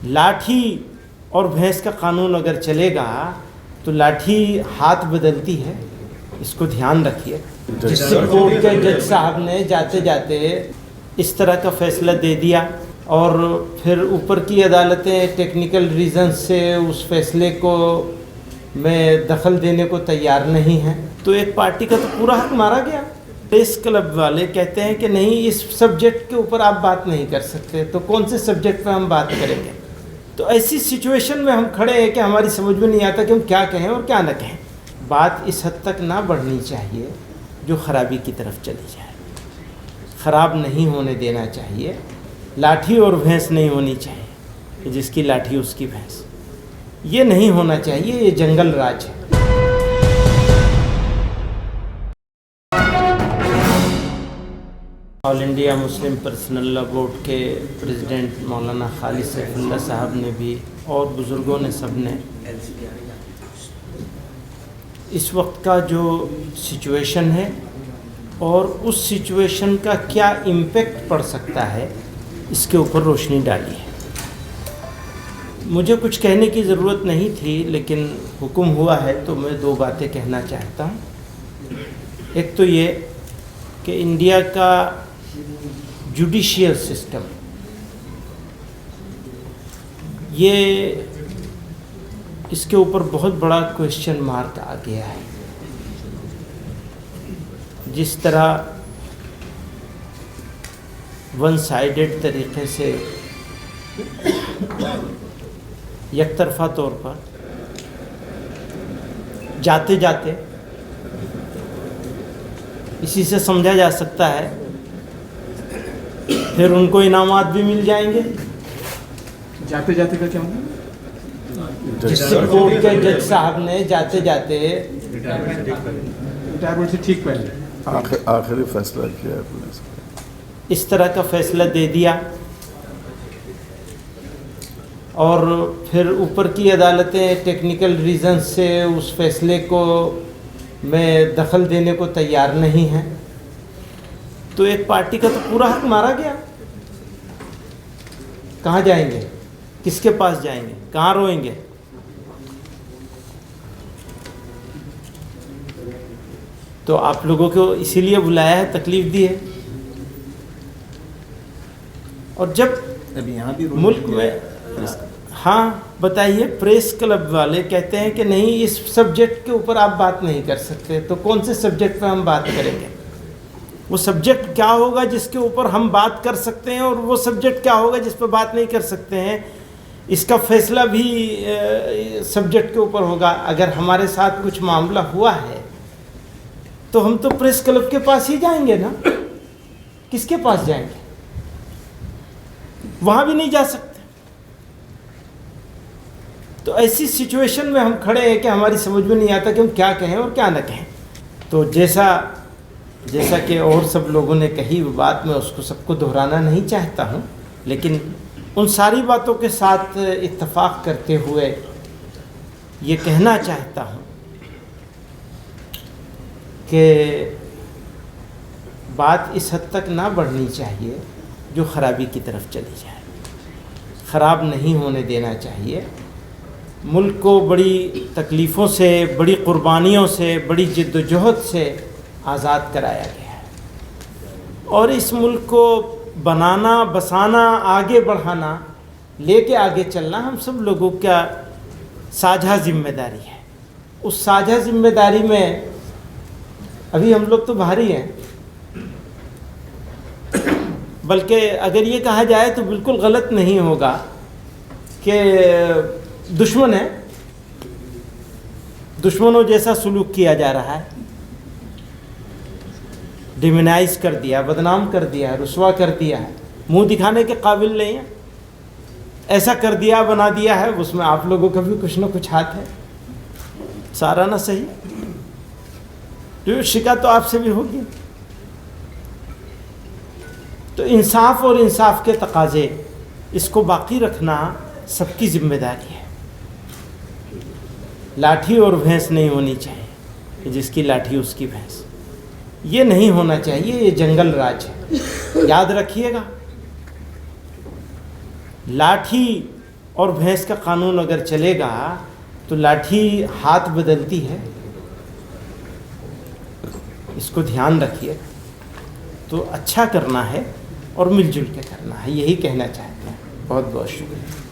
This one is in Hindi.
लाठी और भैंस का कानून अगर चलेगा तो लाठी हाथ बदलती है, इसको ध्यान रखिए। डिस्ट्रिक्ट कोर्ट के जज साहब ने जाते जाते इस तरह का फैसला दे दिया और फिर ऊपर की अदालतें टेक्निकल रीज़न से उस फैसले को में दखल देने को तैयार नहीं हैं, तो एक पार्टी का तो पूरा हक मारा गया। प्रेस क्लब वाले कहते हैं कि नहीं, इस सब्जेक्ट के ऊपर आप बात नहीं कर सकते, तो कौन से सब्जेक्ट पे हम बात करेंगे। तो ऐसी सिचुएशन में हम खड़े हैं कि हमारी समझ में नहीं आता कि हम क्या कहें और क्या न कहें। बात इस हद तक ना बढ़नी चाहिए जो ख़राबी की तरफ चली जाए। ख़राब नहीं होने देना चाहिए। लाठी और भैंस नहीं होनी चाहिए, जिसकी लाठी उसकी भैंस, ये नहीं होना चाहिए। ये जंगल राज है। All India Muslim personal law board के प्रेसिडेंट मौलाना खालिद सैफुल्लाह साहब ने भी और बुज़ुर्गों ने सब ने इस वक्त का जो सिचुएशन है और उस सिचुएशन का क्या इम्पेक्ट पड़ सकता है, इसके ऊपर रोशनी डाली है। मुझे कुछ कहने की ज़रूरत नहीं थी, लेकिन हुक्म हुआ है तो मैं दो बातें कहना चाहता हूँ। एक तो ये कि इंडिया का जुडिशियल सिस्टम, ये इसके ऊपर बहुत बड़ा क्वेश्चन मार्क आ गया है। जिस तरह वन साइडेड तरीक़े से एकतरफ़ा तौर पर जाते जाते इसी से समझा जा सकता है फिर उनको इनामात भी मिल जाएंगे। जाते जाते का क्या मतलब? डिस्ट्रिक्ट कोर्ट के जज साहब ने जाते जाते रिटायरमेंट से ठीक पहले आखिरी फैसला किया है पुलिस ने। इस तरह का फैसला दे दिया और फिर ऊपर की अदालतें टेक्निकल रीज़न से उस फैसले को में दखल देने को तैयार नहीं हैं, तो एक पार्टी का तो पूरा हक मारा गया। कहाँ जाएंगे, किसके पास जाएंगे, कहाँ रोएंगे? तो आप लोगों को इसीलिए बुलाया है, तकलीफ़ दी है। और जब अभी यहाँ भी मुल्क में, हाँ बताइए, प्रेस क्लब वाले कहते हैं कि नहीं, इस सब्जेक्ट के ऊपर आप बात नहीं कर सकते, तो कौन से सब्जेक्ट पे हम बात करेंगे? वो सब्जेक्ट क्या होगा जिसके ऊपर हम बात कर सकते हैं और वो सब्जेक्ट क्या होगा जिस पर बात नहीं कर सकते हैं, इसका फैसला भी सब्जेक्ट के ऊपर होगा। अगर हमारे साथ कुछ मामला हुआ है तो हम तो प्रेस क्लब के पास ही जाएंगे ना, किसके पास जाएंगे? वहाँ भी नहीं जा सकते। तो ऐसी सिचुएशन में हम खड़े हैं कि हमारी समझ में नहीं आता कि हम क्या कहें और क्या न कहें। तो जैसा कि और सब लोगों ने कही वो बात, मैं उसको सबको दोहराना नहीं चाहता हूँ, लेकिन उन सारी बातों के साथ इत्तेफाक करते हुए ये कहना चाहता हूँ कि बात इस हद तक ना बढ़नी चाहिए जो ख़राबी की तरफ चली जाए। ख़राब नहीं होने देना चाहिए। मुल्क को बड़ी तकलीफ़ों से, बड़ी क़ुरबानियों से, बड़ी जिद्दोजहद से आज़ाद कराया गया है और इस मुल्क को बनाना, बसाना, आगे बढ़ाना, लेके आगे चलना हम सब लोगों का साझा ज़िम्मेदारी है। उस साझा ज़िम्मेदारी में अभी हम लोग तो भारी हैं, बल्कि अगर ये कहा जाए तो बिल्कुल गलत नहीं होगा कि दुश्मन है, दुश्मनों जैसा सलूक किया जा रहा है, डिमोनाइज कर दिया, बदनाम कर दिया, रुस्वा कर दिया है, मुंह दिखाने के काबिल नहीं है, ऐसा कर दिया, बना दिया है। उसमें आप लोगों का भी कुछ ना कुछ हाथ है, सारा ना सही, जो शिकायत तो आपसे भी होगी। तो इंसाफ और इंसाफ के तकाजे, इसको बाकी रखना सबकी जिम्मेदारी है। लाठी और भैंस नहीं होनी चाहिए, जिसकी लाठी उसकी भैंस, ये नहीं होना चाहिए। ये जंगल राज है, याद रखिएगा। लाठी और भैंस का कानून अगर चलेगा तो लाठी हाथ बदलती है, इसको ध्यान रखिए। तो अच्छा करना है और मिलजुल के करना है, यही कहना चाहते हैं। बहुत बहुत शुक्रिया।